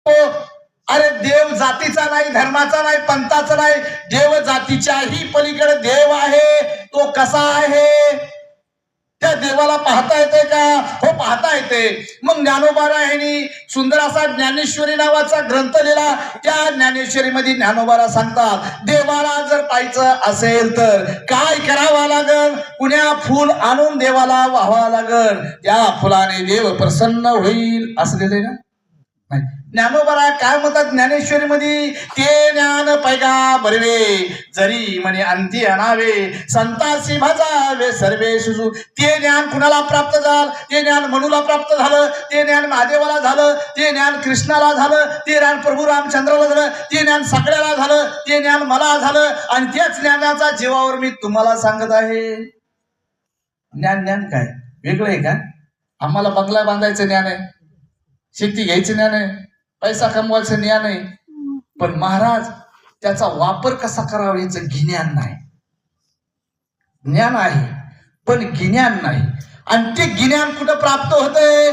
अरे देव जातीचा नाही, धर्माचा नाही, पंथाचा नाही, देव जातीच्याही पलीकडे देव आहे. तो कसा आहे त्या देवाला पाहता येते का? हो, पाहता येते. मग ज्ञानोबा यांनी सुंदर असा ज्ञानेश्वरी नावाचा ग्रंथ लिहिला. त्या ज्ञानेश्वरीमध्ये ज्ञानोबा सांगतात, देवाला जर पाहायचं असेल तर काय करावं लागल? पुण्या फूल आणून देवाला व्हावा लागल, त्या फुलाने देव प्रसन्न होईल असं लिहिलंय ना. ज्ञानोबा काय म्हणतात ज्ञानेश्वरी मध्ये? ते ज्ञान पैगा बरवे जरी म्हणे अंती आणावे, संतासी भजावे सर्वे सुजू. ते ज्ञान कुणाला प्राप्त झालं? ते ज्ञान मनूला प्राप्त झालं, ते ज्ञान महादेवाला झालं, ते ज्ञान कृष्णाला झालं, ते ज्ञान प्रभू रामचंद्राला झालं, ते ज्ञान सगळ्याला झालं, ते ज्ञान मला झालं. आणि त्याच ज्ञानाचा जीवावर मी तुम्हाला सांगत आहे. ज्ञान काय वेगळं आहे का? आम्हाला बंगला बांधायचं ज्ञान आहे, शेती घ्यायचं ज्ञान आहे, पैसा कमवायचं ज्ञान आहे, पण महाराज त्याचा वापर कसा करावा याचं ज्ञान नाही. ज्ञान आहे पण ज्ञान नाही. आणि ते ज्ञान कुठं प्राप्त होतंय?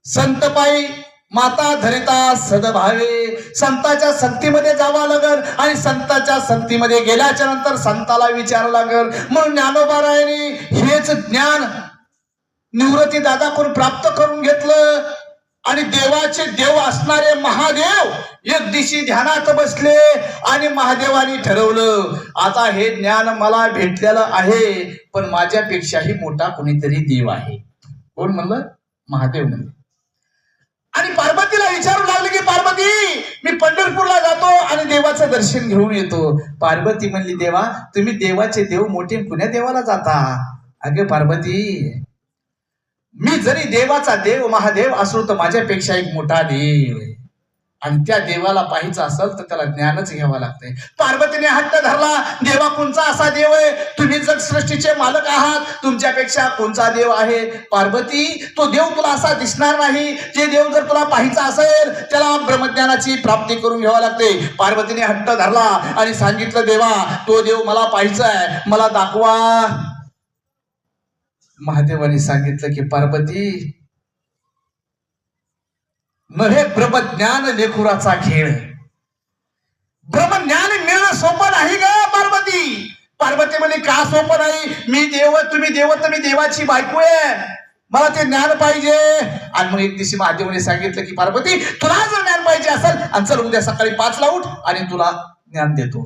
संतपाई माता धरिता सदभावे. संताच्या संगतीमध्ये जावं लागल, आणि संताच्या संगतीमध्ये गेल्याच्या नंतर संताला विचारावं लागल. म्हणून ज्ञानोबा रायांनी हेच ज्ञान निवृत्ती दादाकडून प्राप्त करून घेतलं. आणि देवाचे देव असणारे महादेव एक दिवशी ध्यानात बसले, आणि महादेवानी ठरवलं, आता हे ज्ञान मला भेटलेलं आहे, पण माझ्यापेक्षाही मोठा कोणीतरी देव आहे. कोण म्हणलं? महादेव म्हणलं. आणि पार्वतीला विचारू लागले की पार्वती, मी पंढरपूरला जातो आणि देवाचं दर्शन घेऊन येतो. पार्वती म्हणली, देवा तुम्ही देवाचे देव मोठे, कुण्या देवाला जाता? अगे पार्वती, मी जरी देवाचा देव महादेव असलो तर माझ्यापेक्षा एक मोठा देव आहे, आणि त्या देवाला पाहायचं असेल तर त्याला ज्ञानच घ्यावं लागतंय. पार्वतीने हट्ट धरला, देवा कोणचा असा देव आहे? तुम्ही जग सृष्टीचे मालक आहात, तुमच्यापेक्षा कोणचा देव आहे? पार्वती, तो देव तुला असा दिसणार नाही. जे देव जर तुला पाहायचा असेल त्याला ब्रह्मज्ञानाची प्राप्ती करून घ्यावं लागते. पार्वतीने हट्ट धरला आणि सांगितलं, देवा तो देव मला पाहायचा आहे, मला दाखवा. महादेवाने सांगितलं की पार्वती, नव्हे ब्रह्मज्ञान लेखुराचा खेळ. ब्रह्मज्ञान मिळणं सोपं नाही का पार्वती? पार्वती म्हणे, का सोपं नाही? मी देव, तुम्ही देव, तुम्ही देवाची बायको आहे, मला ते ज्ञान पाहिजे. आणि मग एक दिवशी महादेवाने सांगितलं की पार्वती, तुला जर ज्ञान पाहिजे असेल, आणि चल उद्या सकाळी 5ला उठ आणि तुला ज्ञान देतो.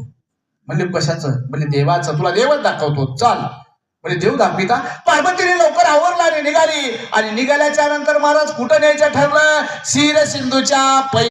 म्हणजे कशाचं? म्हणजे देवाचं. तुला देवच दाखवतो, चाल. म्हणजे देव दाखविता. पार्वतीने लवकर आवरला आणि निघाली. आणि निघाल्याच्या नंतर महाराज कुठं न्यायचं ठरलं? क्षीर सिंधूच्या